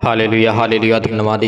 Hallelujah hallelujah. धन्यवाद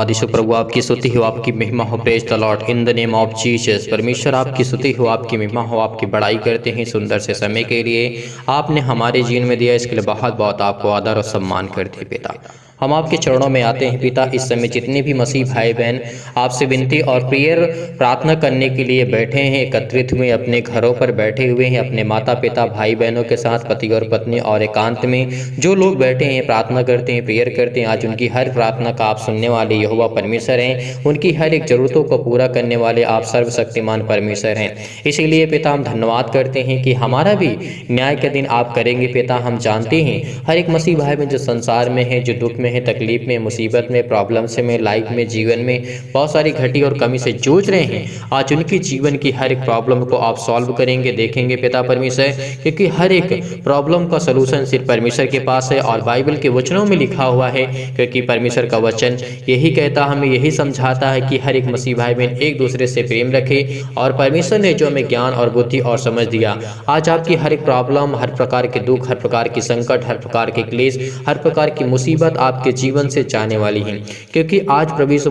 यीशु प्रभु, आपकी स्तुति हो, आपकी महिमा हो। Praise the Lord in the name of Jesus. परमेश्वर आपकी स्तुति हो, आपकी महिमा हो, आपकी बड़ाई करते हैं सुंदर से समय के लिए आपने हमारे जीवन में दिया, इसके लिए बहुत बहुत आपको आदर और सम्मान करते हैं पिता। हम आपके चरणों में आते हैं पिता। इस समय जितने भी मसीह भाई बहन आपसे विनती और प्रेयर प्रार्थना करने के लिए बैठे हैं, एकत्रित हुए अपने घरों पर बैठे हुए हैं, अपने माता पिता भाई बहनों के साथ, पति और पत्नी और एकांत में जो लोग बैठे हैं प्रार्थना करते हैं, प्रेयर करते हैं, आज उनकी हर प्रार्थना का आप सुनने वाले यहोवा परमेश्वर हैं। उनकी हर एक जरूरतों को पूरा करने वाले आप सर्वशक्तिमान परमेश्वर हैं। इसीलिए पिता हम धन्यवाद करते हैं कि हमारा भी न्याय के दिन आप करेंगे पिता। हम जानते हैं हर एक मसीह भाई बहन जो संसार में है, जो दुख में है, तकलीफ में, मुसीबत में, प्रॉब्लम्स में, लाइफ में, जीवन में बहुत सारी घटी और कमी से जूझ रहे हैं, आज उनकी जीवन की हर एक प्रॉब्लम को आप सॉल्व करेंगे, देखेंगे पिता परमेश्वर। क्योंकि हर एक प्रॉब्लम का सलूशन सिर्फ परमेश्वर के पास है और बाइबल के वचनों में लिखा हुआ है। क्योंकि परमेश्वर का वचन यही कहता, हमें यही समझाता है कि हर एक मसीह भाई बहन एक दूसरे से प्रेम रखे। और परमेश्वर ने जो हमें ज्ञान और बुद्धि और समझ दिया, आज आपकी हर एक प्रॉब्लम, हर प्रकार के दुख, हर प्रकार की संकट, हर प्रकार के क्लेश, हर प्रकार की मुसीबत आपके जीवन से जाने वाली है। क्योंकि आज प्रभु यीशु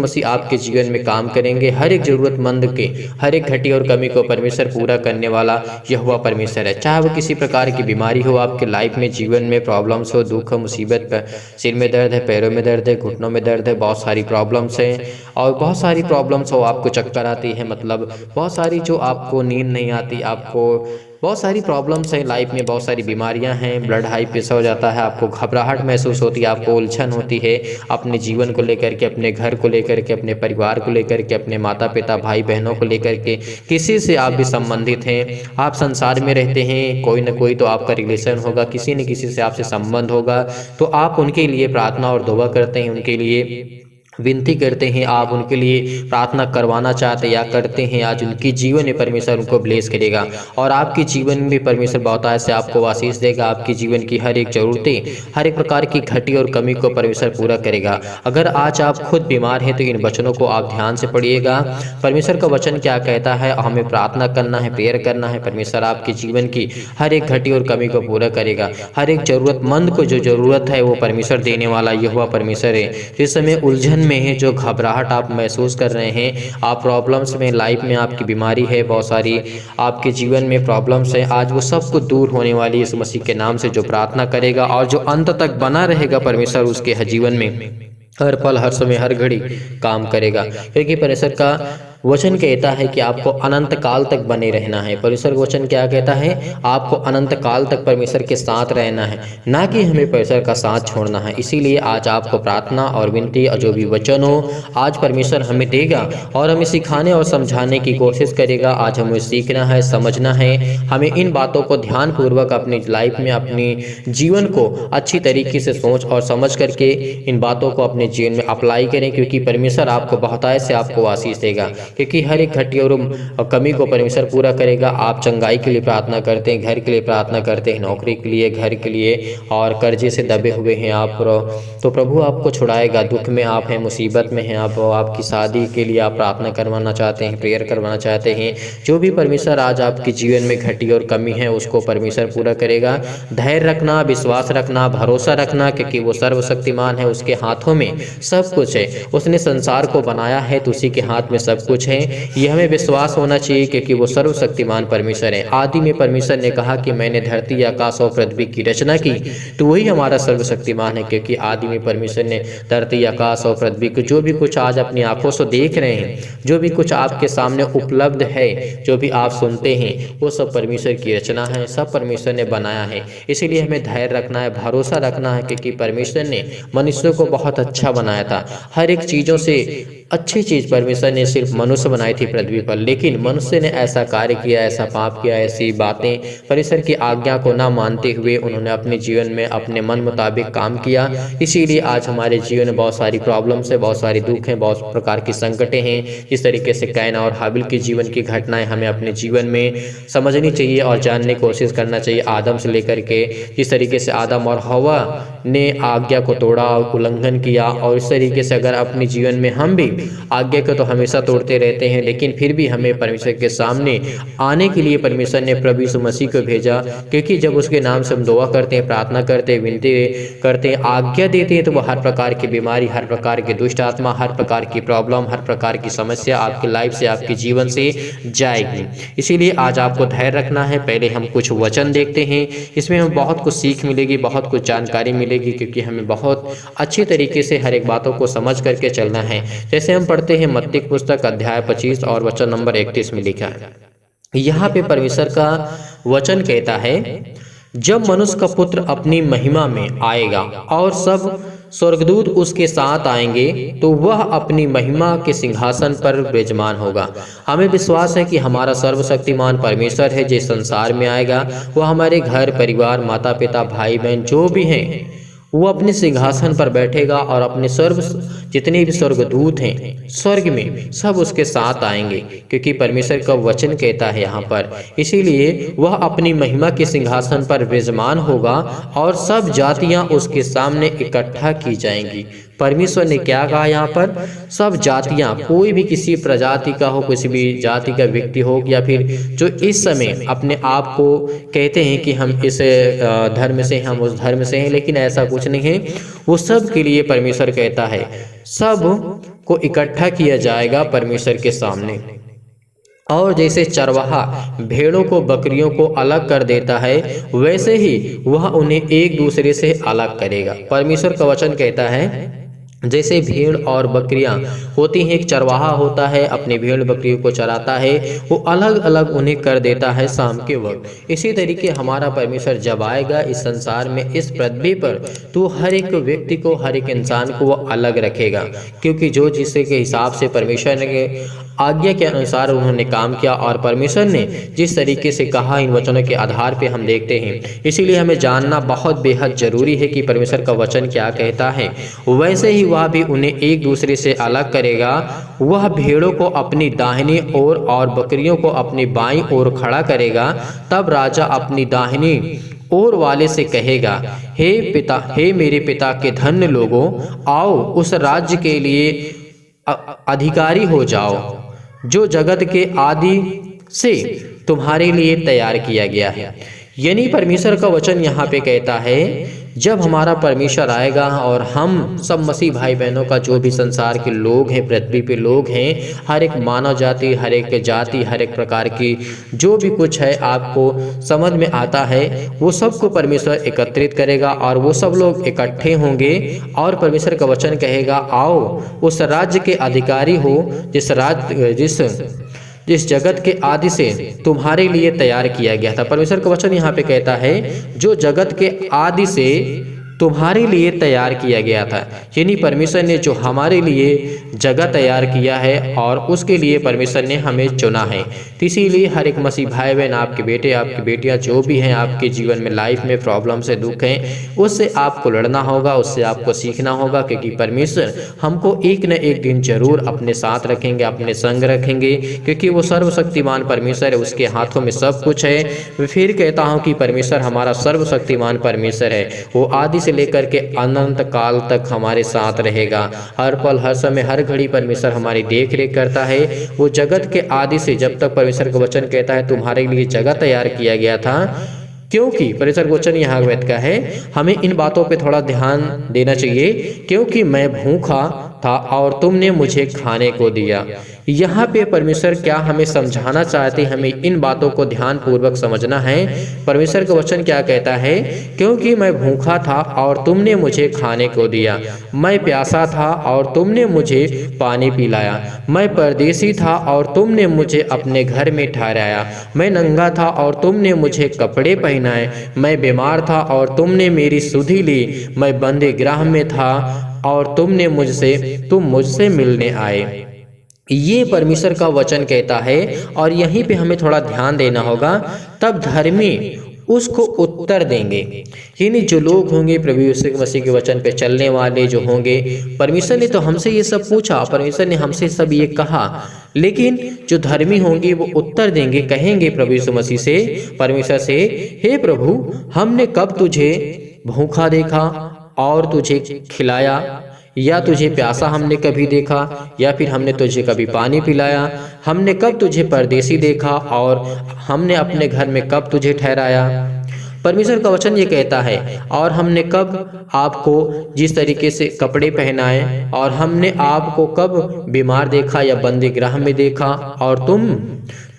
मसीह आपके जीवन में काम करेंगे। हर एक जरूरतमंद के हर एक घटी और कमी को परमेश्वर पूरा करने वाला यहोवा परमेश्वर है। चाहे वो किसी प्रकार की बीमारी हो आपके लाइफ में, जीवन में प्रॉब्लम्स हो, दुख हो, मुसीबत, सिर में दर्द है, पैरों में दर्द है, घुटनों में दर्द है, बहुत सारी प्रॉब्लम्स हैं और बहुत सारी प्रॉब्लम्स हो, आपको चक्कर आती है, मतलब बहुत सारी जो आपको नींद नहीं आती, आपको बहुत सारी प्रॉब्लम्स हैं लाइफ में, बहुत सारी बीमारियां हैं, ब्लड हाई प्रेशर हो जाता है, आपको घबराहट महसूस होती है, आपको उलझन होती है अपने जीवन को लेकर के, अपने घर को लेकर के, अपने परिवार को लेकर के, अपने माता पिता भाई बहनों को लेकर के, किसी से आप भी संबंधित हैं। आप संसार में रहते हैं, कोई ना कोई तो आपका रिलेशन होगा, किसी न किसी से आपसे संबंध होगा, तो आप उनके लिए प्रार्थना और दुआ करते हैं, उनके लिए विनती करते हैं, आप उनके लिए प्रार्थना करवाना चाहते या करते हैं। आज उनकी जीवन में परमेश्वर उनको ब्लेस करेगा और आपके जीवन में परमेश्वर बहुतायत से आपको आशीष देगा। आपकी जीवन की हर एक जरूरतें, हर एक प्रकार की घटी और कमी को परमेश्वर पूरा करेगा। अगर आज आप खुद बीमार हैं तो इन वचनों को आप ध्यान से पढ़िएगा। परमेश्वर का वचन क्या कहता है, हमें प्रार्थना करना है, प्रेयर करना है, परमेश्वर आपके जीवन की हर एक घटी और कमी को पूरा करेगा। हर एक जरूरतमंद को जो जरूरत है वो परमेश्वर देने वाला यहोवा परमेश्वर है। इस समय उलझन में है, जो घबराहट आप महसूस कर रहे हैं, आप प्रॉब्लम्स में, लाइफ में आपकी बीमारी है, बहुत सारी आपके जीवन में प्रॉब्लम्स है, आज वो सब कुछ दूर होने वाली इस मसीह के नाम से जो प्रार्थना करेगा और जो अंत तक बना रहेगा परमेश्वर उसके जीवन में हर पल, हर समय, हर घड़ी काम करेगा। क्योंकि परमेश्वर का वचन कहता है कि आपको अनंत काल तक बने रहना है। परमेश्वर का वचन क्या कहता है, आपको अनंत काल तक परमेश्वर के साथ रहना है, ना कि हमें परमेश्वर का साथ छोड़ना है। इसीलिए आज आपको प्रार्थना और विनती और जो भी वचन हो आज परमेश्वर हमें देगा और हमें सिखाने और समझाने की कोशिश करेगा। आज हमें सीखना है, समझना है, हमें इन बातों को ध्यानपूर्वक अपनी लाइफ में, अपनी जीवन को अच्छी तरीके से सोच और समझ करके इन बातों को अपने जीवन में अप्लाई करें। क्योंकि परमेश्वर आपको बहुतायत से आपको आशीष देगा, क्योंकि हर एक घटी और कमी को परमेश्वर पूरा करेगा। आप चंगाई के लिए प्रार्थना करते हैं, घर के लिए प्रार्थना करते हैं, नौकरी के लिए, घर के लिए, और कर्जे से दबे हुए हैं आप, तो प्रभु आपको छुड़ाएगा। दुख में आप हैं, मुसीबत में हैं आप, आपकी शादी के लिए आप प्रार्थना करवाना चाहते हैं, प्रेयर करवाना चाहते हैं, जो भी परमेश्वर आज आपके जीवन में घटी और कमी है उसको परमेश्वर पूरा करेगा। धैर्य रखना, विश्वास रखना, भरोसा रखना, क्योंकि वो सर्वशक्तिमान है, उसके हाथों में सब कुछ है। उसने संसार को बनाया है तो उसी के हाथ में सब कुछ है। ये हमें विश्वास होना चाहिए क्योंकि वो सर्वशक्तिमान परमेश्वर है। आदि में परमेश्वर ने कहा कि मैंने धरती, आकाश और पृथ्वी की रचना की, तो वही हमारा सर्वशक्तिमान है। क्योंकि आदि में परमेश्वर ने धरती, आकाश और पृथ्वी को, जो भी कुछ आज अपनी आंखों से देख रहे हैं, जो भी कुछ आपके सामने उपलब्ध है, जो भी आप सुनते हैं, वो सब परमेश्वर की रचना है, सब परमेश्वर ने बनाया है। इसीलिए हमें धैर्य रखना है, भरोसा रखना है, क्योंकि परमेश्वर ने मनुष्य को बहुत अच्छा बनाया था। हर एक चीज़ों से अच्छी चीज़ परमेश्वर ने सिर्फ मनुष्य बनाई थी पृथ्वी पर, लेकिन मनुष्य ने ऐसा कार्य किया, ऐसा पाप किया, ऐसी बातें परमेश्वर की आज्ञा को ना मानते हुए उन्होंने अपने जीवन में अपने मन मुताबिक काम किया। इसीलिए आज हमारे जीवन में बहुत सारी प्रॉब्लम्स है, बहुत सारी दुख हैं, बहुत प्रकार की संकटें हैं। जिस तरीके से कैन और हाबिल के जीवन की घटनाएं हमें अपने जीवन में समझनी चाहिए और जानने की कोशिश करना चाहिए। आदम से लेकर के जिस तरीके से आदम और हवा ने आज्ञा को तोड़ा, उल्लंघन किया, और इस तरीके से अगर अपने जीवन में हम भी आज्ञा को तो हमेशा तोड़ते रहते हैं, लेकिन फिर भी हमें परमेश्वर के सामने आने के लिए परमेश्वर ने प्रभु यीशु मसीह को भेजा। क्योंकि जब उसके नाम से हम दुआ करते हैं, प्रार्थना करते हैं, विनती करते हैं, आज्ञा देते हैं, तो वो हर प्रकार की बीमारी, हर प्रकार की दुष्ट आत्मा, हर प्रकार की प्रॉब्लम, हर प्रकार की समस्या आपकी लाइफ से, आपके जीवन से जाएगी। इसीलिए आज आपको धैर्य रखना है। पहले हम कुछ वचन देखते हैं, इसमें हमें बहुत कुछ सीख मिलेगी, बहुत कुछ जानकारी मिलेगी, क्योंकि हमें बहुत अच्छी तरीके से हर एक बातों को समझ करके चलना है। जैसे हम पढ़ते हैं मत्ती की पुस्तक अध्याय 25 और वचन नंबर 31 में लिखा है। यहाँ पे परमेश्वर का वचन कहता है, जब मनुष्य का पुत्र अपनी महिमा में आएगा और सब स्वर्गदूत उसके साथ आएंगे, तो वह अपनी महिमा के सिंहासन पर विराजमान होगा। हमें विश्वास है कि हमारा सर्वशक्तिमान परमेश्वर है, जिस संसार में आएगा, वह हमारे घर परिवार, माता पिता, भाई बहन जो भी हैं, वो अपने सिंहासन पर बैठेगा और अपने जितने भी स्वर्गदूत हैं स्वर्ग में, सब उसके साथ आएंगे, क्योंकि परमेश्वर का वचन कहता है यहाँ पर। इसीलिए वह अपनी महिमा के सिंहासन पर विराजमान होगा और सब जातियां उसके सामने इकट्ठा की जाएंगी। परमेश्वर ने क्या कहा यहाँ पर? सब जातियां, कोई भी किसी प्रजाति का हो, किसी भी जाति का व्यक्ति हो, या फिर जो इस समय अपने आप को कहते हैं कि हम इस धर्म से, हम उस धर्म से हैं, लेकिन ऐसा कुछ नहीं है। वो सब के लिए परमेश्वर कहता है, सब को इकट्ठा किया जाएगा परमेश्वर के सामने। और जैसे चरवाहा भेड़ों को, बकरियों को अलग कर देता है, वैसे ही वह उन्हें एक दूसरे से अलग करेगा। परमेश्वर का वचन कहता है, जैसे भेड़ और बकरियां होती हैं, एक चरवाहा होता है, अपनी भेड़ बकरियों को चराता है, वो अलग अलग उन्हें कर देता है शाम के वक्त। इसी तरीके हमारा परमेश्वर जब आएगा इस संसार में, इस पृथ्वी पर, तो हर एक व्यक्ति को, हर एक इंसान को वो अलग रखेगा, क्योंकि जो जिसके हिसाब से परमेश्वर ने आज्ञा के अनुसार उन्होंने काम किया और परमेश्वर ने जिस तरीके से कहा, इन वचनों के आधार पे हम देखते हैं। इसीलिए हमें जानना बहुत बेहद जरूरी है कि परमेश्वर का वचन क्या कहता है। वैसे ही वह भी उन्हें एक दूसरे से अलग करेगा। वह भेड़ों को अपनी दाहिनी ओर और बकरियों को अपनी बाईं ओर खड़ा करेगा। तब राजा अपनी दाहिनी ओर वाले से कहेगा, हे पिता, हे मेरे पिता के धन्य लोगों, आओ उस राज्य के लिए अधिकारी हो जाओ जो जगत के आदि से तुम्हारे लिए तैयार किया गया है। यानी परमेश्वर का वचन यहाँ पे कहता है, जब हमारा परमेश्वर आएगा और हम सब मसीह भाई बहनों का, जो भी संसार के लोग हैं, पृथ्वी पे लोग हैं, हर एक मानव जाति, हर एक जाति, हर एक प्रकार की जो भी कुछ है आपको समझ में आता है, वो सबको परमेश्वर एकत्रित करेगा और वो सब लोग इकट्ठे होंगे। और परमेश्वर का वचन कहेगा, आओ उस राज्य के अधिकारी हो जिस जगत के आदि से तुम्हारे लिए तैयार किया गया था। परमेश्वर का वचन यहाँ पे कहता है, जो जगत के आदि से तुम्हारे लिए तैयार किया गया था। यानी परमेश्वर ने जो हमारे लिए जगह तैयार किया है और उसके लिए परमेश्वर ने हमें चुना है। तो इसीलिए हर एक मसीह भाई बहन, आपके बेटे, आपकी बेटियां जो भी हैं, आपके जीवन में लाइफ में प्रॉब्लम से, दुख हैं, उससे आपको लड़ना होगा, उससे आपको सीखना होगा, क्योंकि परमेश्वर हमको एक न एक दिन जरूर अपने साथ रखेंगे, अपने संग रखेंगे, क्योंकि वो सर्वशक्तिमान परमेश्वर है, उसके हाथों में सब कुछ है। मैं फिर कहता हूँ कि परमेश्वर हमारा सर्वशक्तिमान परमेश्वर है। वो आदि से लेकर के अनंत काल तक हमारे साथ रहेगा। हर पल, हर समय, हर घड़ी परमेश्वर हमारी देख रेख करता है। वो जगत के आदि से, जब तक परमेश्वर का वचन कहता है तुम्हारे लिए जगह तैयार किया गया था, क्योंकि परमेश्वर का वचन यहाँ का है, हमें इन बातों पे थोड़ा ध्यान देना चाहिए। क्योंकि मैं भूखा था और तुमने मुझे खाने को दिया। यहाँ पे परमेश्वर क्या हमें समझाना चाहते हैं, हमें इन बातों को ध्यान पूर्वक समझना है। परमेश्वर का वचन क्या कहता है, क्योंकि मैं भूखा था और तुमने मुझे खाने को दिया, मैं प्यासा था और तुमने मुझे पानी पिलाया, मैं परदेसी था और तुमने मुझे अपने घर में ठहराया, मैं नंगा था और तुमने मुझे कपड़े पहनाए, मैं बीमार था और तुमने मेरी सुधि ली, मैं बंदीगृह में था और तुम मुझसे मिलने आए। ये परमेश्वर का वचन कहता है और यहीं पे हमें थोड़ा ध्यान देना होगा। तब धर्मी उसको उत्तर देंगे, यानी जो लोग होंगे प्रभु यीशु मसीह के वचन पे चलने वाले जो होंगे, परमेश्वर ने तो हमसे ये सब पूछा, परमेश्वर ने हमसे सब ये कहा, लेकिन जो धर्मी होंगे वो उत्तर देंगे, कहेंगे प्रभु यीशु मसीह से, परमेश्वर से, हे प्रभु, हमने कब तुझे भूखा देखा और तुझे खिलाया, या तुझे प्यासा हमने कभी देखा, या फिर हमने तुझे कभी पानी पिलाया? हमने कब तुझे परदेसी देखा और हमने अपने घर में कब तुझे ठहराया? परमेश्वर का वचन ये कहता है, और हमने कब आपको जिस तरीके से कपड़े पहनाए, और हमने आपको कब बीमार देखा या बंदी गृह में देखा, और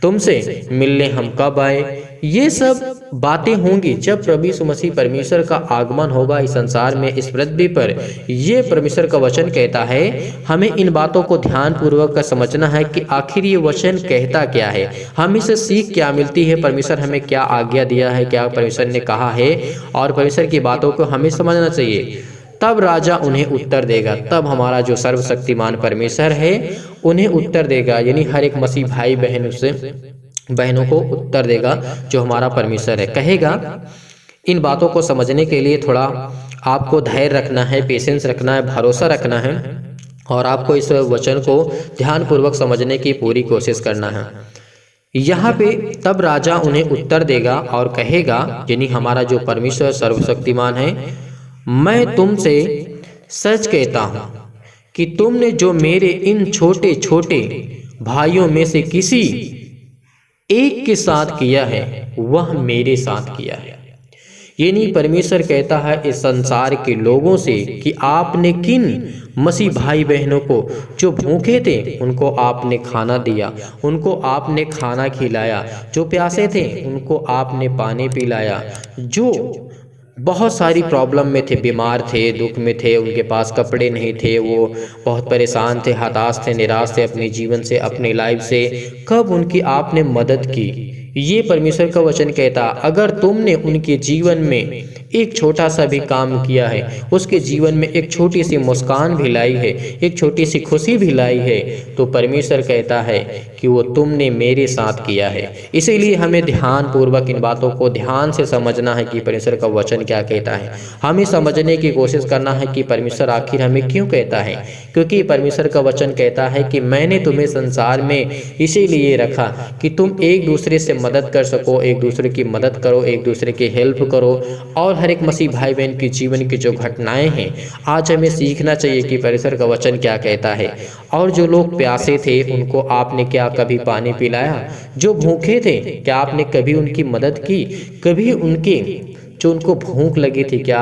तुमसे मिलने हम कब आए? ये सब बातें होंगी जब प्रभु यीशु मसीह परमेश्वर का आगमन होगा इस संसार में, इस पृथ्वी पर। ये परमेश्वर का वचन कहता है। हमें इन बातों को ध्यान पूर्वक समझना है कि आखिर ये वचन कहता क्या है, हमें इससे सीख क्या मिलती है, परमेश्वर हमें क्या आज्ञा दिया है, क्या परमेश्वर ने कहा है, और परमेश्वर की बातों को हमें समझना चाहिए। तब राजा उन्हें उत्तर देगा, तब हमारा जो सर्वशक्तिमान परमेश्वर है उन्हें उत्तर देगा, यानी हर एक मसीह भाई बहनों को उत्तर देगा जो हमारा परमेश्वर है। कहेगा इन बातों को समझने के लिए थोड़ा आपको धैर्य रखना है, पेशेंस रखना है, भरोसा रखना है, और आपको इस वचन को ध्यानपूर्वक समझने की पूरी कोशिश करना है। यहाँ पे तब राजा उन्हें उत्तर देगा और कहेगा, यानी हमारा जो परमेश्वर सर्वशक्तिमान है, मैं तुमसे सच कहता हूँ कि तुमने जो मेरे इन छोटे छोटे भाइयों में से किसी एक के साथ किया है वह मेरे साथ किया है। यानी परमेश्वर कहता है इस संसार के लोगों से कि आपने किन मसीह भाई बहनों को जो भूखे थे उनको आपने खाना दिया, उनको आपने खाना खिलाया, जो प्यासे थे उनको आपने पानी पिलाया, जो बहुत सारी प्रॉब्लम में थे, बीमार थे, दुख में थे, उनके पास कपड़े नहीं थे, वो बहुत परेशान थे, हताश थे, निराश थे अपने जीवन से, अपनी लाइफ से, कब उनकी आपने मदद की। ये परमेश्वर का वचन कहता, अगर तुमने उनके जीवन में एक छोटा सा भी काम किया है, उसके जीवन में एक छोटी सी मुस्कान भी लाई है, एक छोटी सी खुशी भी लाई है, तो परमेश्वर कहता है कि वो तुमने मेरे साथ किया है। इसीलिए हमें ध्यान पूर्वक इन बातों को ध्यान से समझना है कि परमेश्वर का वचन क्या कहता है। हमें समझने की कोशिश करना है कि परमेश्वर आखिर हमें क्यों कहता है, क्योंकि परमेश्वर का वचन कहता है कि मैंने तुम्हें संसार में इसीलिए रखा कि तुम एक दूसरे से मदद कर सको, एक दूसरे की मदद करो, एक दूसरे की हेल्प करो। और हर एक मसीह भाई बहन की जीवन की जो घटनाएं हैं, आज हमें सीखना चाहिए कि परमेश्वर का वचन क्या कहता है। और जो लोग प्यासे थे उनको आपने क्या कभी पानी पिलाया? जो भूखे थे क्या आपने कभी उनकी मदद की? कभी उनके जो उनको भूख लगी थी क्या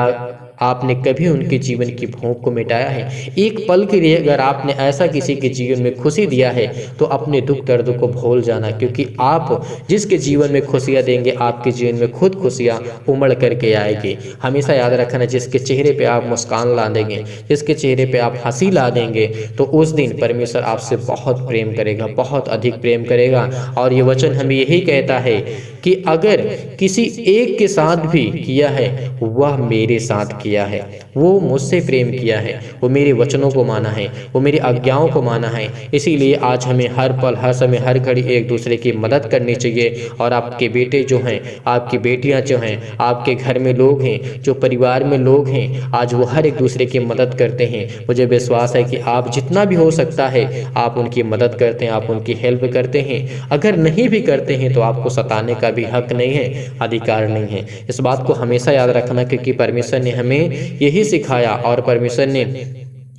आपने कभी उनके जीवन की भूख को मिटाया है? एक पल के लिए अगर आपने ऐसा किसी के जीवन में खुशी दिया है तो अपने दुख दर्द को भूल जाना, क्योंकि आप जिसके जीवन में खुशियाँ देंगे आपके जीवन में खुद खुशियाँ उमड़ करके आएगी। हमेशा याद रखना, जिसके चेहरे पे आप मुस्कान ला देंगे, जिसके चेहरे पे आप हंसी ला देंगे, तो उस दिन परमेश्वर आपसे बहुत प्रेम करेगा, बहुत अधिक प्रेम करेगा। और ये वचन हमें यही कहता है कि अगर किसी एक के साथ भी किया है वह मेरे साथ किया है, वो मुझसे प्रेम किया है, वो मेरे वचनों को माना है, वो मेरी आज्ञाओं को माना है। इसीलिए आज हमें हर पल, हर समय, हर घड़ी एक दूसरे की मदद करनी चाहिए। और आपके बेटे जो हैं, आपकी बेटियां जो हैं, आपके घर में लोग हैं, जो परिवार में लोग हैं, आज वो हर एक दूसरे की मदद करते हैं। मुझे विश्वास है कि आप जितना भी हो सकता है आप उनकी मदद करते हैं, आप उनकी हेल्प करते हैं। अगर नहीं भी करते हैं तो आपको सताने का भी हक नहीं है, अधिकार नहीं है। इस बात को हमेशा याद रखना, क्योंकि परमेश्वर ने हमें यही सिखाया और परमेश्वर ने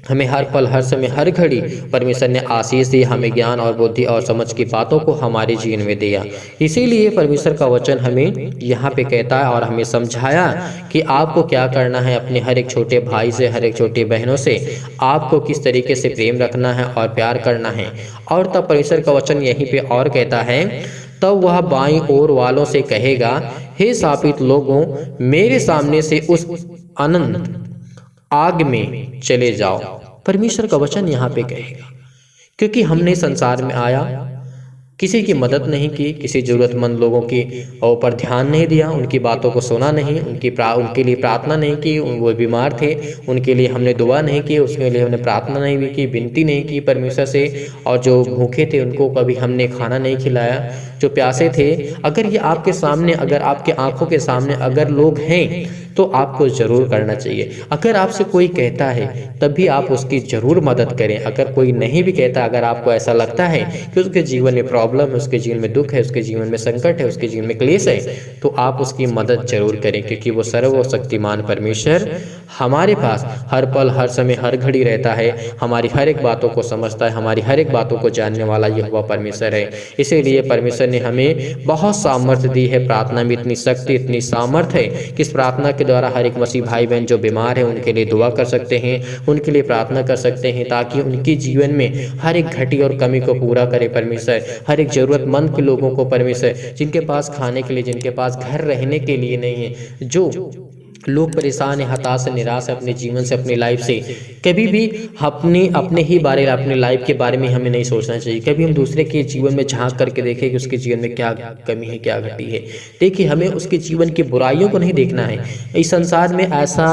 हमें हर पल, हर समय, हर घड़ी परमेश्वर ने आशीष दी, हमें ज्ञान और बुद्धि और समझ की बातों को हमारे जीवन में दिया। इसीलिए परमेश्वर का वचन हमें यहाँ पे कहता है और हमें समझाया कि आपको क्या करना है अपने हर एक छोटे भाई से, हर एक छोटी बहनों से आपको किस तरीके से प्रेम रखना है और प्यार करना है। और तब परमेश्वर का वचन यहीं पे और कहता है, तब वह बाईं ओर वालों से कहेगा, हे शापित लोगों, मेरे सामने से उस अनंत आग में चले जाओ। परमेश्वर का वचन यहाँ पे कहेगा, क्योंकि हमने संसार में आया, किसी की मदद नहीं की, किसी ज़रूरतमंद लोगों की ऊपर ध्यान नहीं दिया, उनकी बातों को सुना नहीं, उनके लिए प्रार्थना नहीं की। वो बीमार थे, उनके लिए हमने दुआ नहीं की, उसके लिए हमने प्रार्थना नहीं भी की, विनती नहीं की परमेश्वर से। और जो भूखे थे उनको कभी हमने खाना नहीं खिलाया, जो प्यासे थे। अगर ये आपके सामने, अगर आपके आंखों के सामने अगर लोग हैं तो आपको ज़रूर करना चाहिए। अगर आपसे कोई कहता है तब भी आप उसकी ज़रूर मदद करें। अगर कोई नहीं भी कहता, अगर आपको ऐसा लगता है कि उसके जीवन में प्रॉब्लम है, उसके जीवन में दुख है, उसके जीवन में संकट है, उसके जीवन में क्लेश है, तो आप उसकी मदद जरूर करें, क्योंकि वो सर्वशक्तिमान परमेश्वर हमारे पास हर पल हर समय हर घड़ी रहता है, हमारी हर एक बातों को समझता है, हमारी हर एक बातों को जानने वाला यहोवा परमेश्वर है। इसीलिए परमेश्वर ने हमें बहुत सामर्थ्य दी है, प्रार्थना में इतनी शक्ति इतनी सामर्थ्य है कि इस प्रार्थना के द्वारा हर एक मसीह भाई बहन जो बीमार है उनके लिए दुआ कर सकते हैं, उनके लिए प्रार्थना कर सकते हैं, ताकि उनके जीवन में हर एक घटी और कमी को पूरा करे परमेश्वर। हर एक ज़रूरतमंद के लोगों को परमेश्वर, जिनके पास खाने के लिए, जिनके पास घर रहने के लिए नहीं है, जो लोग परेशान है, हताश, निराश है अपने जीवन से, अपनी लाइफ से, कभी भी अपने ही बारे, अपने लाइफ के बारे में हमें नहीं सोचना चाहिए। कभी हम दूसरे के जीवन में झांक करके देखें कि उसके जीवन में क्या कमी है, क्या घटी है। देखिए, हमें उसके जीवन की बुराइयों को नहीं देखना है। इस संसार में ऐसा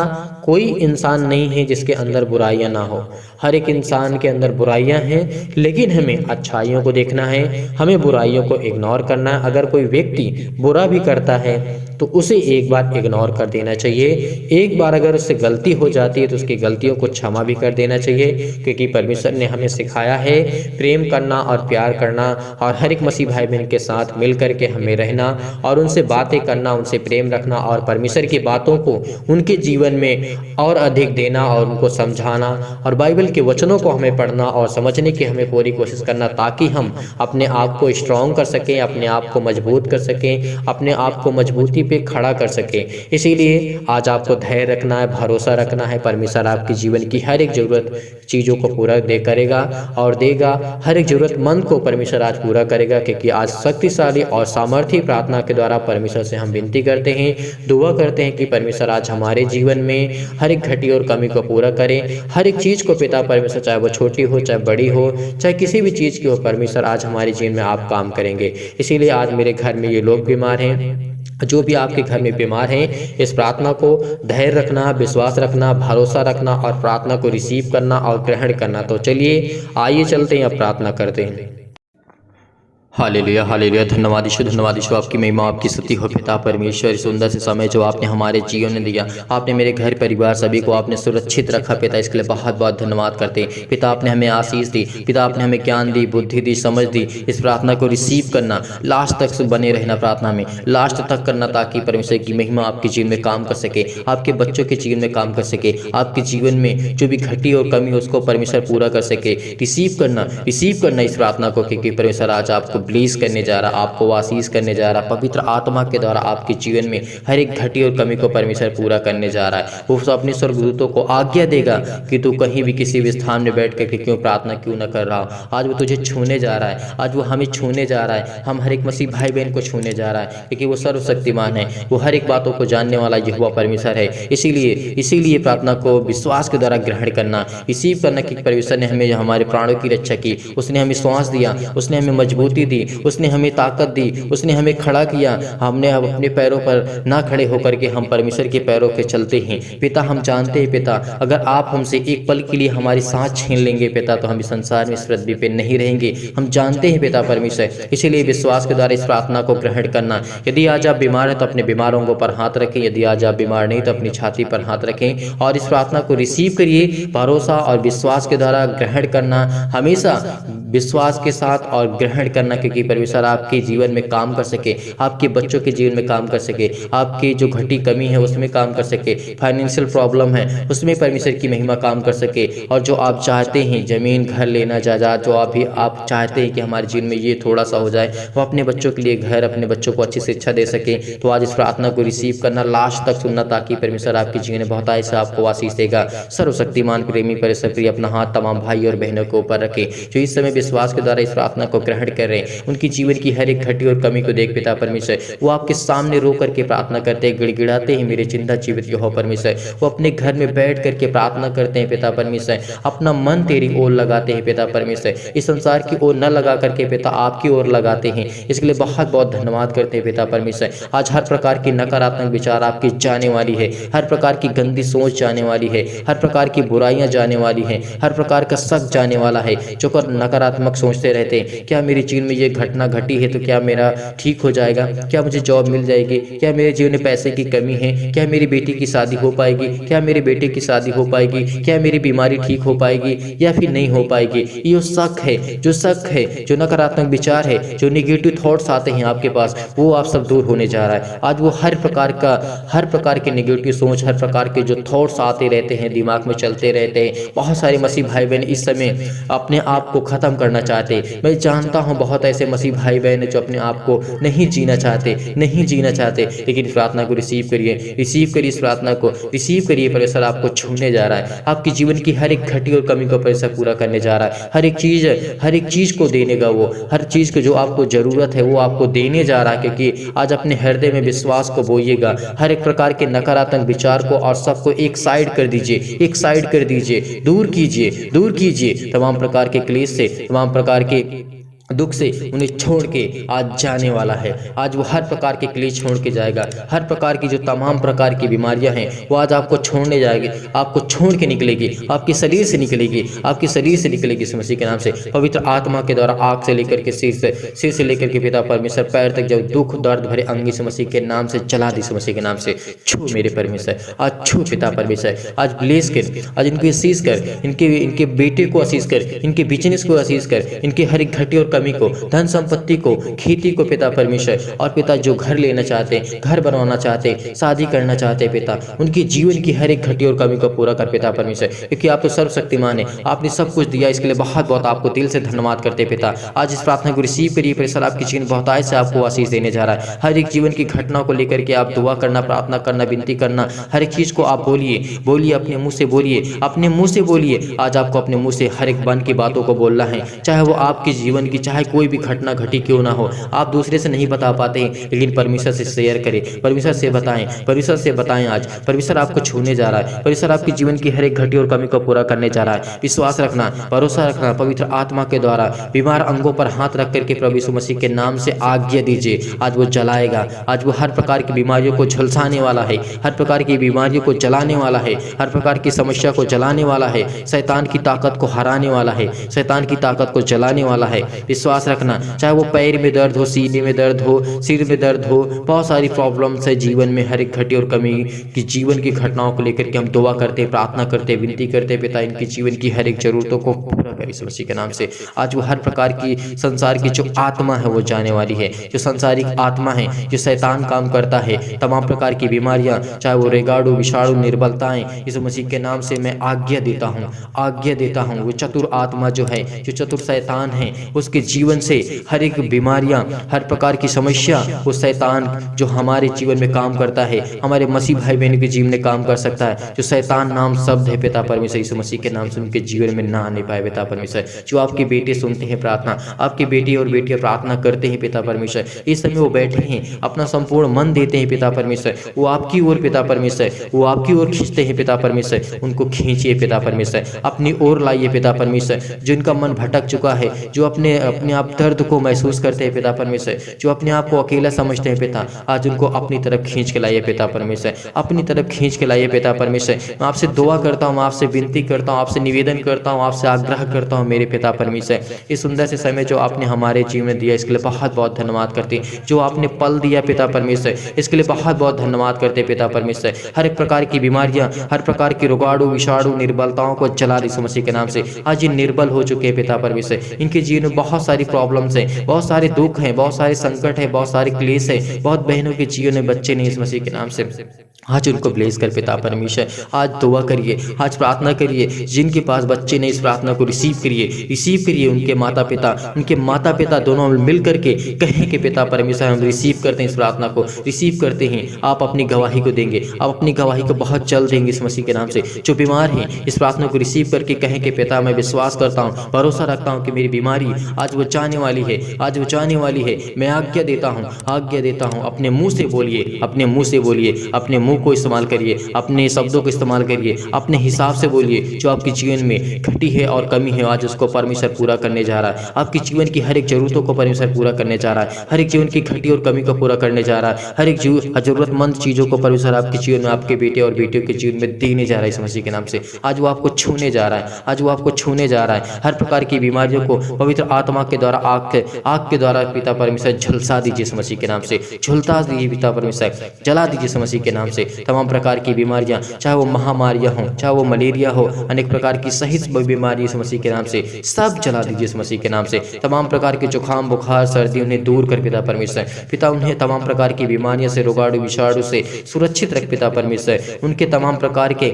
कोई इंसान नहीं है जिसके अंदर बुराइयां ना हो। हर एक इंसान के अंदर बुराइयां हैं, लेकिन हमें अच्छाइयों को देखना है, हमें बुराइयों को इग्नोर करना है। अगर कोई व्यक्ति बुरा भी करता है तो उसे एक बार इग्नोर कर देना चाहिए। एक बार अगर उससे गलती हो जाती है तो उसकी गलतियों को क्षमा भी कर देना चाहिए, क्योंकि परमेश्वर ने हमें सिखाया है प्रेम करना और प्यार करना, और हर एक मसीह भाई बहन के साथ मिल करके हमें रहना और उनसे बातें करना, उनसे प्रेम रखना और परमेश्वर की बातों को उनके जीवन में और अधिक देना और उनको समझाना, और बाइबल के वचनों को हमें पढ़ना और समझने की हमें पूरी कोशिश करना, ताकि हम अपने आप को स्ट्रॉन्ग कर सकें, अपने आप को मजबूत कर सकें, अपने आप को मजबूती पे खड़ा कर सकें। इसीलिए आज आपको धैर्य रखना है, भरोसा रखना है। परमेश्वर आपके जीवन की हर एक जरूरत चीज़ों को पूरा करेगा और देगा। हर एक जरूरतमंद को परमेश्वर आज पूरा करेगा, क्योंकि आज शक्तिशाली और सामर्थ्य प्रार्थना के द्वारा परमेश्वर से हम विनती करते हैं, दुआ करते हैं कि परमेश्वर आज हमारे जीवन में हर एक घटी और कमी को पूरा करें। हर एक चीज़ को पिता परमेश्वर, चाहे वो छोटी हो, चाहे बड़ी हो, चाहे किसी भी चीज़ की हो, परमेश्वर आज हमारे जीवन में आप काम करेंगे। इसीलिए आज मेरे घर में ये लोग बीमार हैं, जो भी आपके घर में बीमार हैं, इस प्रार्थना को धैर्य रखना, विश्वास रखना, भरोसा रखना और प्रार्थना को रिसीव करना और ग्रहण करना। तो चलिए आइए चलते हैं, अब प्रार्थना करते हैं। Hallelujah, hallelujah. धन्यवाद यीशु, धन्यवाद यीशु। आपकी महिमा, आपकी स्तुति हो पिता परमेश्वर। सुंदर से समय जो आपने हमारे जीवन में दिया, आपने मेरे घर परिवार सभी को आपने सुरक्षित रखा पिता, इसके लिए बहुत बहुत धन्यवाद करते हैं पिता। आपने हमें आशीष दी पिता, आपने हमें ज्ञान दी, बुद्धि दी, समझ दी। इस प्रार्थना को रिसीव करना, लास्ट तक बने रहना प्रार्थना में, लास्ट तक करना, ताकि परमेश्वर की महिमा आपके जीवन में काम कर सके, आपके बच्चों के जीवन में काम कर सके, आपके जीवन में जो भी घटी और कमी उसको परमेश्वर पूरा कर सके। रिसीव करना इस प्रार्थना को, क्योंकि परमेश्वर आज आपको ब्लेस करने जा रहा, आपको आशीष करने जा रहा, पवित्र आत्मा के द्वारा आपके जीवन में हर एक घटी और कमी को परमेश्वर पूरा करने जा रहा है। वो अपने स्वर्गदूतों को आज्ञा देगा कि तू कहीं भी किसी भी स्थान में बैठ करके क्यों प्रार्थना क्यों न कर रहा हो, आज वो तुझे छूने जा रहा है, आज वो हमें छूने जा रहा है, हम हर एक मसीह भाई बहन को छूने जा रहा है, क्योंकि वो सर्वशक्तिमान है, वो हर एक बातों को जानने वाला यहोवा परमेश्वर है। इसीलिए प्रार्थना को विश्वास के द्वारा ग्रहण करना, रिसीव करना कि परमेश्वर ने हमें हमारे प्राणों की रक्षा की, उसने हमें श्वास दिया, उसने हमें मजबूती दी, उसने हमें ताकत दी, उसने हमें खड़ा किया। हमने अब अपने पैरों पर ना खड़े होकर के हम परमेश्वर के पैरों पे चलते हैं पिता। हम जानते हैं पिता, अगर आप हमसे एक पल के लिए हमारी सांस छीन लेंगे पिता, तो हम इस संसार में इस पृथ्वी पे नहीं रहेंगे। हम जानते हैं पिता परमेश्वर। इसीलिए विश्वास के द्वारा इस प्रार्थना को ग्रहण करना। यदि आज आप बीमार हैं तो अपने बीमारों को पर हाथ रखें, यदि आज आप बीमार नहीं तो अपनी छाती पर हाथ रखें और इस प्रार्थना को रिसीव करिए। भरोसा और विश्वास के द्वारा ग्रहण करना, हमेशा विश्वास के साथ और ग्रहण करना, क्योंकि परमेश्वर आपके जीवन में काम कर सके, आपके बच्चों के जीवन में काम कर सके, आपकी जो घटी कमी है उसमें काम कर सके, फाइनेंशियल प्रॉब्लम है उसमें परमेश्वर की महिमा काम कर सके। और जो आप चाहते हैं जमीन, घर लेना, जायदाद, जो आप चाहते हैं कि हमारे जीवन में ये थोड़ा सा हो जाए, वो अपने बच्चों के लिए घर, अपने बच्चों को अच्छी शिक्षा दे सके, तो आज इस प्रार्थना को रिसीव करना, लास्ट तक सुनना, ताकि परमेश्वर आपके जीवन में बहुत ऐसा आपको आशीष देगा। सर्वशक्तिमान प्रेमी परमेश्वर प्रिय अपना हाथ तमाम भाई और बहनों के ऊपर रखे जो इस समय विश्वास के द्वारा इस प्रार्थना को ग्रहण कर रहे हैं। उनकी जीवन की हर एक घटी और कमी को देख पिता परमेश्वर, वो आपके सामने रो करके प्रार्थना करते हैं, गिड़गिड़ाते हैं, मेरे जिंदा जीवित यहोवा परमेश्वर। वो अपने घर में बैठ करके प्रार्थना करते हैं पिता परमेश्वर, अपना मन तेरी ओर लगाते हैं पिता परमेश्वर, इस संसार की ओर न लगा करके पिता आपकी ओर लगाते हैं। इसके लिए बहुत बहुत धन्यवाद करते हैं पिता परमेश्वर। आज हर प्रकार की नकारात्मक विचार आपकी जाने वाली है, हर प्रकार की गंदी सोच जाने वाली है, हर प्रकार की बुराइयां जाने वाली हैं, हर प्रकार का शक जाने वाला है। जो कर नकारात्मक सोचते रहते हैं, क्या मेरे जीवन में ये घटना घटी है तो क्या मेरा ठीक हो जाएगा, क्या मुझे जॉब मिल जाएगी, क्या मेरे जीवन में पैसे की कमी है, क्या मेरी बेटी की शादी हो पाएगी, क्या मेरे बेटे की शादी हो पाएगी, क्या मेरी बीमारी ठीक हो पाएगी या फिर नहीं हो पाएगी। ये शक है, जो शक है, जो नकारात्मक विचार है, जो नेगेटिव थॉट्स आते हैं आपके पास, वो आप सब दूर होने जा रहा है। आज वो हर प्रकार के नेगेटिव सोच, हर प्रकार के जो थॉट्स आते रहते हैं, दिमाग में चलते रहते हैं। बहुत सारे मसीह भाई बहन इस समय अपने आप को ख़त्म करना चाहते हैं। मैं जानता हूँ बहुत ऐसे मसीह भाई बहन जो अपने आप को नहीं जीना चाहते, लेकिन इस प्रार्थना को रिसीव करिए, इस प्रार्थना को रिसीव करिए। परमेश्वर आपको छूने जा रहा है, आपके जीवन की हर एक घटी और कमी को परमेश्वर पूरा करने जा रहा है। हर एक चीज़ को देने का, वो हर चीज़ को जो आपको ज़रूरत है वो आपको देने जा रहा है। क्योंकि आज अपने हृदय में विश्वास को बोइएगा, हर एक प्रकार के नकारात्मक विचार को और सबको एक साइड कर दीजिए, दूर कीजिए। तमाम प्रकार के क्लेश से, तमाम प्रकार के दुख से उन्हें छोड़ के आज जाने वाला है। आज वो हर प्रकार के क्लेश छोड़ के जाएगा। हर प्रकार की जो तमाम प्रकार की बीमारियां हैं वो आज आपको छोड़ने जाएगी, आपको छोड़ के निकलेगी, आपके शरीर से निकलेगी इस मसीह के नाम से। पवित्र आत्मा के द्वारा आँख से लेकर के सिर से लेकर के पिता परमेश्वर पैर तक जब दुख दर्द भरे अंग इस मसीह के नाम से जला दी, इस मसीह के नाम से छू मेरे परमेश्वर, आज छू पिता परमेश्वर, आज ब्लेस कर, आज इनको आशीष कर, इनके बेटे को आशीष कर, इनके बिजनेस को आशीष कर, इनके हर एक घटी और कमी को, धन संपत्ति को, खेती को पिता परमेश्वर। और पिता जो घर लेना चाहते, घर बनवाना चाहते, शादी करना चाहते पिता, उनके जीवन की हर एक घटी और कमी को पूरा कर पिता परमेश्वर। क्योंकि आप तो सर्वशक्तिमान है, आपने सब कुछ दिया, इसके लिए बहुत बहुत आपको दिल से धन्यवाद करते पिता। आज इस प्रार्थना को रिसीव करिए परमेश्वर, आपकी जीवन बहुतायत से आपको आशीष देने जा रहा है। हर एक जीवन की घटना को लेकर के आप दुआ करना, प्रार्थना करना, विनती करना, हर एक चीज को आप बोलिए, अपने मुंह से बोलिए। आज आपको अपने मुंह से हर एक मन की बातों को बोलना है, चाहे वो आपके जीवन की चाहे कोई भी घटना घटी क्यों ना हो। आप दूसरे से नहीं बता पाते हैं, लेकिन परमेश्वर से शेयर करें, परमेश्वर से बताएं। आज परमेश्वर आपको छूने जा रहा है, परमेश्वर आपके जीवन की हर एक घटी और कमी को पूरा करने जा रहा है। विश्वास रखना, भरोसा रखना, पवित्र आत्मा के द्वारा बीमार अंगों पर हाथ रख करके प्रभु यीशु मसीह के नाम से आज्ञा दीजिए। आज वो जलाएगा, आज वो हर प्रकार की बीमारियों को झुलसाने वाला है, हर प्रकार की बीमारियों को जलाने वाला है, हर प्रकार की समस्या को जलाने वाला है, शैतान की ताकत को हराने वाला है, शैतान की ताकत को जलाने वाला है। विश्वास रखना, चाहे वो पैर में दर्द हो, सीने में दर्द हो, सिर में दर्द हो, बहुत सारी प्रॉब्लम्स है जीवन में, हर एक घटी और कमी की जीवन की घटनाओं को लेकर के हम दुआ करते, प्रार्थना करते, विनती करते पिता इनकी जीवन की हर एक जरूरतों को पूरा कर इस मसीह के नाम से। आज वो हर प्रकार की संसार की जो आत्मा है वो जाने वाली है, जो संसारिक आत्मा है, जो शैतान काम करता है, तमाम प्रकार की बीमारियां, चाहे वो रेगाड़ू, विषाणु, निर्बलताएं, इस मसीह के नाम से मैं आज्ञा देता हूँ। वो चतुर आत्मा जो है, जो चतुर शैतान है, उसके जीवन से हर एक बीमारियां, हर प्रकार की समस्या, वो शैतान जो हमारे जीवन में काम करता है, हमारे मसीह भाई बहन के जीवन में काम कर सकता है। जो शैतान नाम शब्द है पिता परमेश्वर, यीशु मसीह के नाम से उनके जीवन में ना आने पाए पिता परमेश्वर। जो आपके बेटे सुनते हैं प्रार्थना, आपके बेटे और बेटियां प्रार्थना करते हैं पिता परमेश्वर, इस समय वो बैठे हैं, अपना संपूर्ण मन देते हैं पिता परमेश्वर, वो आपकी ओर पिता परमेश्वर, वो आपकी ओर खींचते हैं पिता परमेश्वर। उनको खींचिए पिता परमेश्वर, अपनी ओर लाइए पिता परमेश्वर। जिनका मन भटक चुका है, जो अपने आप दर्द को महसूस करते हैं पिता परमेश्वर, जो अपने आप को अकेला समझते हैं पिता, आज उनको अपनी तरफ खींच के लाइए पिता परमेश्वर, अपनी तरफ खींच के लाइए पिता परमेश्वर। मैं आपसे दुआ करता हूँ, आपसे विनती करता हूँ, आपसे निवेदन करता हूँ, आपसे आग्रह करता हूँ मेरे पिता परमेश्वर, इस सुंदर से समय जो आपने हमारे जीवन में दिया इसके लिए बहुत बहुत धन्यवाद करते हैं। जो आपने पल दिया पिता परमेश्वर, इसके लिए बहुत बहुत धन्यवाद करते पिता परमेश्वर। हर एक प्रकार की बीमारियां, हर प्रकार की रोगाणु, विषाणु, निर्बलताओं को जला दी यीशु मसीह के नाम से। आज ये निर्बल हो चुके हैं पिता परमेश्वर, इनके जीवन में बहुत सारी प्रॉब्लम्स हैं, बहुत सारे दुख हैं, बहुत सारे संकट है, बहुत सारे क्लेश है, बहुत बहनों के जीवन में बच्चे नहीं इस मसीह के नाम से। आज उनको ब्लेस कर पिता परमेश्वर, आज दुआ करिए, आज प्रार्थना करिए। जिनके पास बच्चे नहीं इस प्रार्थना को रिसीव करिए। उनके माता पिता दोनों मिल करके कहें कि पिता परमेश्वर हम रिसीव करते हैं, इस प्रार्थना को रिसीव करते हैं। आप अपनी गवाही को देंगे, आप अपनी गवाही को बहुत जल्द देंगे इस मसीह के नाम से। जो बीमार हैं इस प्रार्थना को रिसीव करके कहें कि पिता मैं विश्वास करता हूँ, भरोसा रखता हूँ कि मेरी बीमारी आज वो जाने वाली है, आज वो जाने वाली है। मैं आज्ञा देता हूँ। अपने मुँह से बोलिए, अपने मुंह को इस्तेमाल करिए, अपने शब्दों को इस्तेमाल करिए, अपने हिसाब से बोलिए। जो आपके जीवन में घटी है और कमी है आज उसको परमेश्वर पूरा करने जा रहा है। आपके जीवन की हर एक जरूरतों को परमेश्वर पूरा करने जा रहा है, हर एक जीवन की घटी और कमी को पूरा करने जा रहा है, हर एक जरूरतमंद चीजों को परमेश्वर आपके जीवन में, आपके बेटे और बेटियों के जीवन में देने जा रहा है इस मसीह के नाम से। आज वो आपको छूने जा रहा है, हर प्रकार की बीमारियों को पवित्र आत्मा धुआं के द्वारा, आग के द्वारा पिता परमेश्वर झुलसा दीजिए इस मसीह के नाम से, झुलसा दीजिए पिता परमेश्वर, जला दीजिए इस मसीह के नाम से। तमाम प्रकार की बीमारियां, चाहे वो महामारियां हों, चाहे वो मलेरिया हो, अनेक प्रकार की सहित बीमारी इस मसीह के नाम से सब जला दीजिए इस मसीह के नाम से। तमाम प्रकार के जुकाम, बुखार, सर्दी उन्हें दूर कर पिता परमेश्वर। पिता उन्हें तमाम प्रकार की बीमारियों से, रोगाणु विषाणु से सुरक्षित रख पिता परमेश्वर। उनके तमाम प्रकार के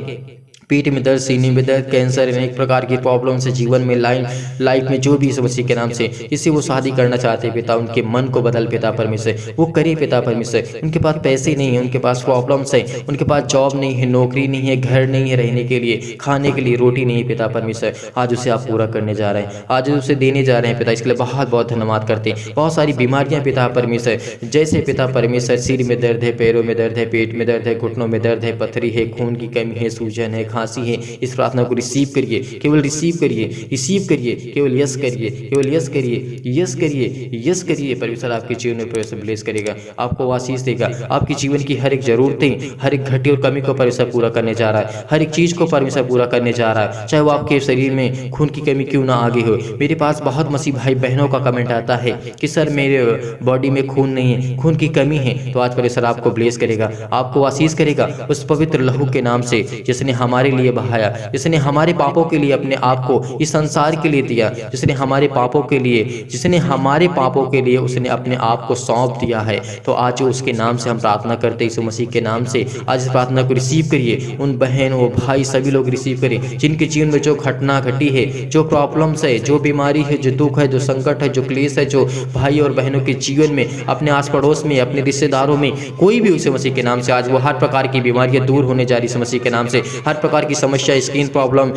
पेट में दर्द, सीने में दर्द, कैंसर, अनेक प्रकार की प्रॉब्लम से, जीवन में लाइफ में जो भी इस मसीह के नाम से जिससे वो शादी करना चाहते हैं पिता, उनके मन को बदल पिता परमेश्वर, वो करिए पिता परमेश्वर। उनके पास पैसे नहीं है, उनके पास प्रॉब्लम्स है, उनके पास जॉब नहीं है, नौकरी नहीं है, घर नहीं है रहने के लिए, खाने के लिए रोटी नहीं है पिता परमेश्वर, आज उसे आप पूरा करने जा रहे हैं, आज उसे देने जा रहे हैं पिता। इसके लिए बहुत बहुत धन्यवाद करते हैं। बहुत सारी बीमारियां पिता परमेश्वर, जैसे पिता परमेश्वर सिर में दर्द है, पैरों में दर्द है, पेट में दर्द है, घुटनों में दर्द है, पथरी है, खून की कमी है, सूजन है, खांसी है, इस प्रार्थना को रिसीव करिए, केवल रिसीव करिए, रिसीव करिए, केवल यस करिए, केवल यस करिए, यस करिए, यस करिए। परमेश्वर आपके जीवन में परमेश्वर ब्लेस करेगा, आपको आशीष देगा, आपके जीवन की हर एक जरूरतें, हर एक घटी और कमी को परमेश्वर पूरा करने जा रहा है, हर एक चीज को परमेश्वर पूरा करने जा रहा है। चाहे वो आपके शरीर में खून की कमी क्यों ना आगे हो। मेरे पास बहुत मसीह भाई बहनों का कमेंट आता है कि सर मेरे बॉडी में खून नहीं है, खून की कमी है, तो आज परमेश्वर आपको ब्लेस करेगा, आपको आशीष करेगा उस पवित्र लहू के नाम से जिसने हमारे लिए बहाया, जिसने हमारे पापों के लिए अपने आप को इस संसार के लिए दिया, जिसने हमारे पापों के लिए, जिसने हमारे पापों के लिए उसने अपने आप को सौंप दिया है। तो आज उसके नाम से हम प्रार्थना करते हैं, यीशु मसीह के नाम से आज इस प्रार्थना को रिसीव करिए। उन बहन, वो भाई, सभी लोग रिसीव करें जिनके जीवन में जो घटना घटी है, जो प्रॉब्लम्स है, जो बीमारी है, जो दुख है, जो संकट है, जो क्लेश है, जो भाई और बहनों के जीवन में, अपने आस पड़ोस में, अपने रिश्तेदारों में कोई भी यीशु मसीह के नाम से आज वो हर प्रकार की बीमारियां दूर होने जा रही है। यीशु मसीह के नाम से हर प्रकार की समस्या, स्किन प्रॉब्लम,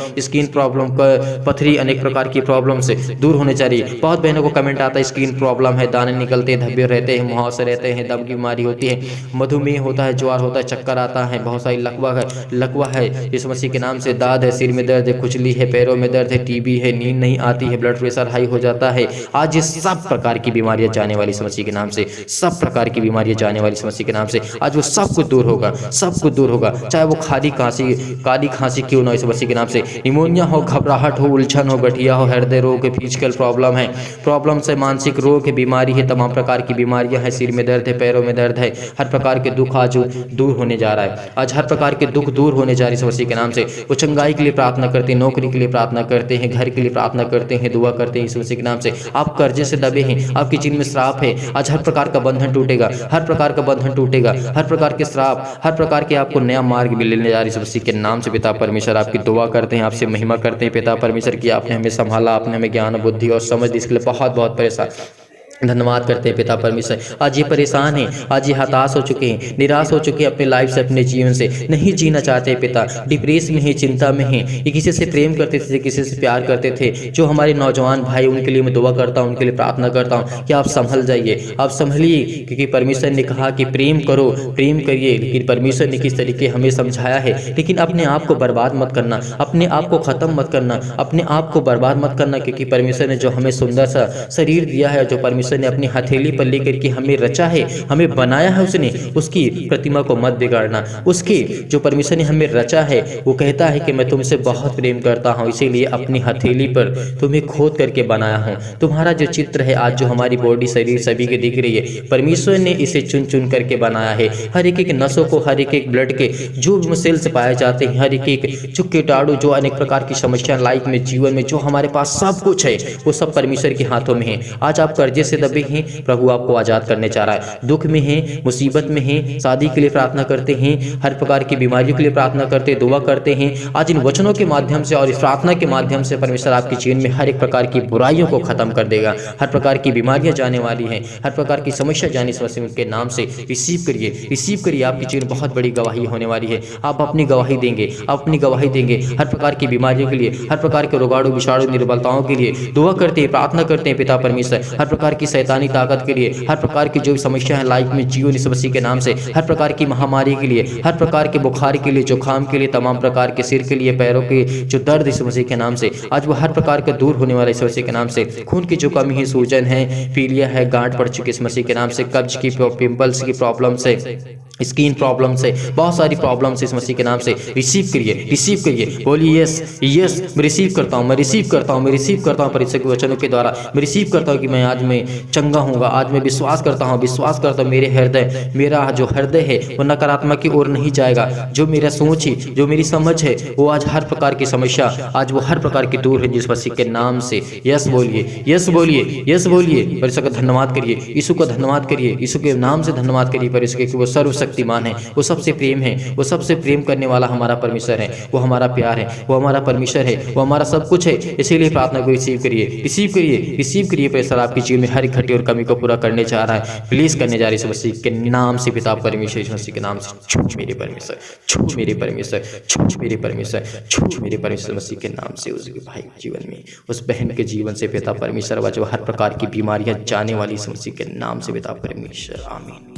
पथरी, अनेक प्रकार की प्रॉब्लम से दूर होने जा रही है। बहुत बहनों को कमेंट आता है स्किन प्रॉब्लम है, दाने निकलते हैं, धब्बे रहते हैं, मुहासे रहते हैं, दम की बीमारी होती है, मधुमेह होता है, ज्वार होता है, चक्कर आता है, बहुत सारी लकवा है इस मसीह के नाम से, दाद है, सिर में दर्द है, खुजली है, पैरों में दर्द है, टीबी है, नींद नहीं आती है, ब्लड प्रेशर हाई हो जाता है। आज ये सब प्रकार की बीमारियां जाने वाली इस मसीह के नाम से, सब प्रकार की बीमारियां जाने वाली इस मसीह के नाम से आज वो सब कुछ दूर होगा, सब कुछ दूर होगा। चाहे वो काली खांसी क्यों ना इस मसीह के नाम से, निमोनिया हो, घबराहट हो, उलझन हो, गठिया हो, हृदय रोग, फिजिकल प्रॉब्लम है, प्रॉब्लम से मानसिक रोग है, बीमारी है, तमाम प्रकार की बीमारियां हैं, सिर में दर्द है, पैरों में दर्द है, हर प्रकार के दुख आज दूर होने जा रहा है। आज हर प्रकार के दुख दूर होने जा रही है मसीह के नाम से। वो चंगाई के लिए प्रार्थना करते हैं, नौकरी के लिए प्रार्थना करते हैं, घर के लिए प्रार्थना करते हैं, दुआ करते हैं मसीह के नाम से। आप कर्जे से दबे हैं, आपके जीवन में श्राप है, आज हर प्रकार का बंधन टूटेगा, हर प्रकार का बंधन टूटेगा, हर प्रकार के श्राप, हर प्रकार के आपको नया मार्ग मिलने जा रही है मसीह के नाम से। पिता परमेश्वर आपकी दुआ करते हैं, आपसे महिमा करते हैं पिता परमेश्वर की आपने हमें संभाला, आपने हमें ज्ञान, बुद्धि और समझ दी, इसके लिए बहुत बहुत परेशान धन्यवाद करते हैं पिता परमेश्वर। आज ये परेशान हैं, आज ये हताश हो चुके हैं, निराश हो चुके हैं अपने लाइफ से, अपने जीवन से, नहीं जीना चाहते पिता, डिप्रेस में हैं, चिंता में हैं। ये किसी से प्रेम करते थे, किसी से प्यार करते थे, जो हमारे नौजवान भाई, उनके लिए मैं दुआ करता हूँ, उनके लिए प्रार्थना करता हूँ कि आप संभल जाइए, आप संभलिए, क्योंकि परमेश्वर ने कहा कि प्रेम करो, प्रेम करिए। लेकिन परमेश्वर ने किस तरीके हमें समझाया है, लेकिन अपने आप को बर्बाद मत करना, अपने आप को ख़त्म मत करना, अपने आप को बर्बाद मत करना, क्योंकि परमेश्वर ने जो हमें सुंदर सा शरीर दिया है, जो परमेश्वर ने अपनी हथेली पर लेकर के हमें रचा है, हमें बनाया है उसने, उसकी प्रतिमा को मत बिगाड़ना। उसकी जो परमेश्वर ने हमें रचा है, वो कहता है कि मैं तुमसे बहुत प्रेम करता हूँ, इसीलिए अपनी हथेली पर तुम्हें खोद करके बनाया हूँ। तुम्हारा जो चित्र है आज, जो हमारी बॉडी, शरीर सभी के दिख रही है, परमेश्वर ने इसे चुन चुन करके बनाया है। हर एक एक नसों को, हर एक एक ब्लड के जो सेल्स पाए जाते हैं, हर एक एक जो कीटाणु, जो अनेक प्रकार की समस्या लाइफ में, जीवन में, जो हमारे पास सब कुछ है, वो सब परमेश्वर के हाथों में है। आज आप कर्जे से दबे हैं, प्रभु आपको आजाद करने चाह रहा है। दुख में हैं, मुसीबत में हैं, शादी के लिए प्रार्थना करते हैं, हर प्रकार की बीमारियों के लिए प्रार्थना करते हैं, दुआ करते हैं। आज इन वचनों के माध्यम से और इस प्रार्थना के माध्यम से परमेश्वर आपके जीवन में हर एक प्रकार की बुराइयों को खत्म कर देगा। हर प्रकार की बीमारियां जाने वाली हैं, हर प्रकार की समस्या जाने के नाम से रिसीव करिए, रिसीव करिए। आपके जीवन में बहुत बड़ी गवाही होने वाली है। आप अपनी गवाही देंगे, आप अपनी गवाही देंगे हर प्रकार की बीमारियों के लिए, हर प्रकार के रोगाणु, विषाणु, निर्बलताओं के लिए दुआ करते हैं, प्रार्थना करते हैं पिता परमेश्वर। हर प्रकार की शैतानी ताकत के लिए, हर प्रकार की जो समस्या है लाइफ में, जीवन इस मसीह के नाम से, हर प्रकार की महामारी के लिए, हर प्रकार के बुखार के लिए, जुकाम के लिए, तमाम प्रकार के सिर के लिए, पैरों के जो दर्द इस मसीह के नाम से आज वो हर प्रकार का दूर होने वाला इस मसीह के नाम से। खून की जो कमी है, सूजन है, पीलिया है, गांठ पड़ चुकी इस मसीह के नाम से, कब्ज की, पिंपल्स की प्रॉब्लम से, स्किन प्रॉब्लम से, बहुत सारी प्रॉब्लम से इस मसीह के नाम से रिसीव करिए। बोलिए यस यस, मैं रिसीव करता हूँ, मैं रिसीव करता हूँ, मैं रिसीव करता हूँ परिचय के वचनों के द्वारा। मैं रिसीव करता हूँ कि मैं आज में चंगा हूँगा। आज मैं विश्वास करता हूँ मेरा जो हृदय है वो नकारात्मक की ओर नहीं जाएगा। जो मेरा सोच है, जो मेरी समझ है, वो आज हर प्रकार की समस्या आज वो हर प्रकार की दूर है जिस मसीह के नाम से। यस बोलिए, यस बोलिए, यस बोलिए। परिचय का धन्यवाद करिए, यीशु का धन्यवाद करिए, यीशु के नाम से धन्यवाद करिए परिचय कि वो सर्वशक्तिमान है, वो सबसे प्रेम है, वो सबसे प्रेम करने वाला हमारा परमेश्वर है, वो हमारा प्यार है, वो हमारा परमेश्वर है, वो हमारा सब कुछ है। इसीलिए प्रार्थना को रिसीव करिए, रिसीव करिए, रिसीव करिए। परमेश्वर आपकी जीवन में हर एक घटी और कमी को पूरा करने जा रहा है, प्लीज करने जा रही है मसीह के नाम से। पिता परमेश्वर यीशु मसीह के नाम से छूट मेरे परमेश्वर, छूट मेरे परमेश्वर, छूट मेरे परमेश्वर, छूट मेरे परमेश्वर मसीह के नाम से। उसके भाई जीवन में, उस बहन के जीवन से पिता परमेश्वर, जो हर प्रकार की बीमारियां जाने वाली मसीह के नाम से पिता परमेश्वर, आमीन।